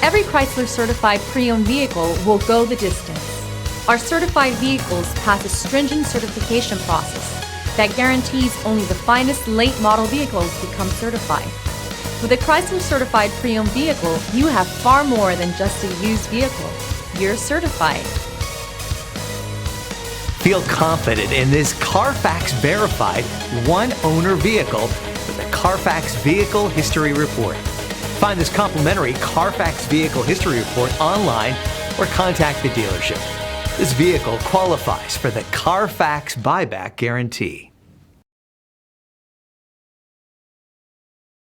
Every Chrysler certified pre-owned vehicle will go the distance. Our certified vehicles pass a stringent certification process that guarantees only the finest late model vehicles become certified. With a Chrysler certified pre-owned vehicle, you have far more than just a used vehicle. You're certified. Feel confident in this Carfax verified one-owner vehicle with the Carfax Vehicle History Report. Find this complimentary Carfax Vehicle History Report online or contact the dealership. This vehicle qualifies for the Carfax Buyback Guarantee.